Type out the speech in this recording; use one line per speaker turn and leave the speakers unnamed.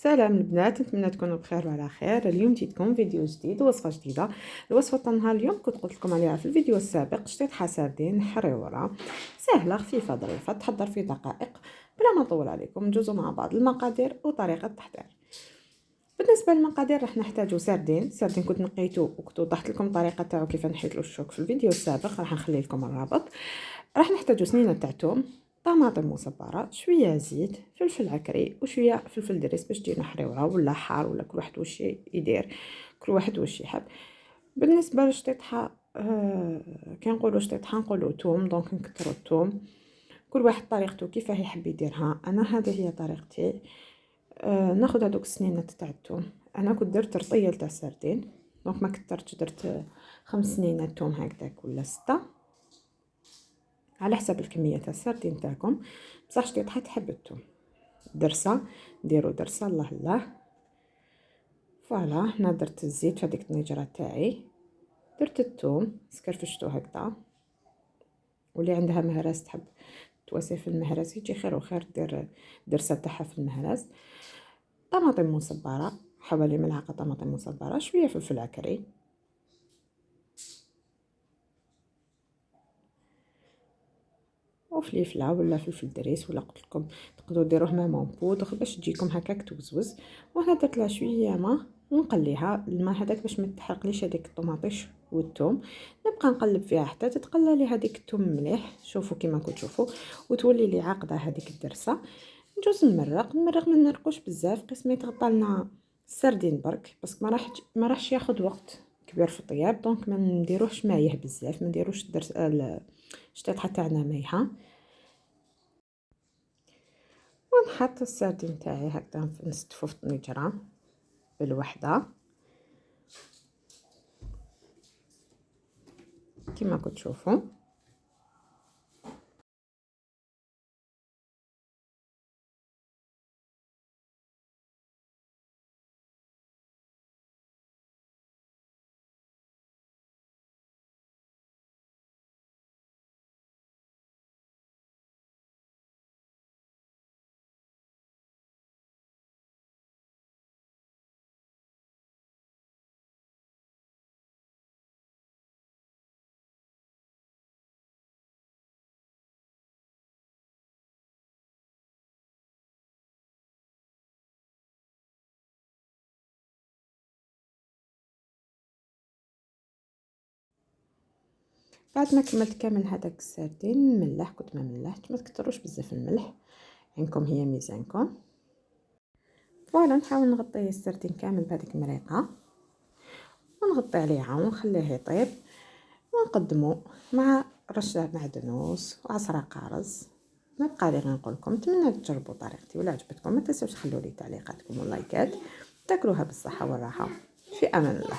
سلام البنات، نتمنى تكونوا بخير وعلى خير. اليوم جيتكم فيديو جديد ووصفه جديده. الوصفه تاع نهار اليوم كنت قلت لكم عليها في الفيديو السابق. شطيحه سردين حريوره سهله خفيفه ظريفه تحضر في دقائق. بلا ما نطول عليكم ندوزو مع بعض المقادير وطريقه التحضير. بالنسبه للمقادير راح نحتاجو سردين كنت نقيتو وكنت وضحت لكم الطريقه تاعو كيف نحيد له الشوك في الفيديو السابق، راح نخلي لكم الرابط. راح نحتاجو سنينه تاع توم، طماطم مصبره، شويه زيت، فلفل عكري وشويه فلفل دريس باش تجينا حريوره ولا حار ولا كل واحد واش يدير، كل واحد واش يحب. بالنسبه للشطيحه كي نقولوا شطيحه نقولوا توم، دونك نكثروا الثوم. كل واحد طريقته كيفاه يحب يديرها. انا هذه هي طريقتي. ناخذ هذوك السنينات تاع الثوم. انا كنت درت رطيل تاع سردين، دونك ما كثرتش، درت 5 سنينات ثوم هكذاك ولا 6 على حسب الكميه تاع السردين تاعكم. بصح شطيحه تحب الثوم درسه، ديروا درسه الله الله. فوالا هنا درت الزيت في هذيك الطنجره تاعي، درت الثوم سكرفشتو هكذا. واللي عندها مهراس تحب تواسي في المهراس يجي خير وخير دير درسه تاعها في المهراس. طماطم مصبره حوالي ملعقه طماطم مصبره، شويه فلفل عكري، وفليفله ولا فلفل دريس ولا قلت لكم تقدروا ديروه مامون بودغ باش تجيكم هكاك توزوز. وهنا درت لها شويه ما ونقليها الماء هذاك باش ما تحرقليش هذيك الطوماطيش والثوم. نبقى نقلب فيها حتى تتقلى لي هذيك الثوم مليح، شوفوا كيما كنتو تشوفوا، وتولي لي عاقده هذيك الدرسه. نجوز نمرق ما نرقوش بزاف، قسمي يتغطى لنا السردين برك بس ما راحش ياخذ وقت كبير في الطياب، دونك ما نديروهش مايه بزاف، ما نديروش الدرس الشطيحه تاعنا مايحه. ونحط السردين تاعي هكذا نستفو في الطنجره بالوحده كما كنتو تشوفوا. بعد ما كملت كامل هذاك السردين ملح، كنت ما ملحت، ما تكتروش بزاف الملح، عندكم هي ميزانكم. فوالا نحاول نغطي السردين كامل بهذيك المريقه ونغطي عليها ونخليه يطيب ونقدمه مع رشه معدنوس وعصره قارص. ما بقى لي غير نقول لكم نتمنى تجربوا طريقتي، ولا عجبتكم ما تنسوش تخلوا لي تعليقاتكم ولايكات. تاكلوها بالصحه والراحه، في امان الله.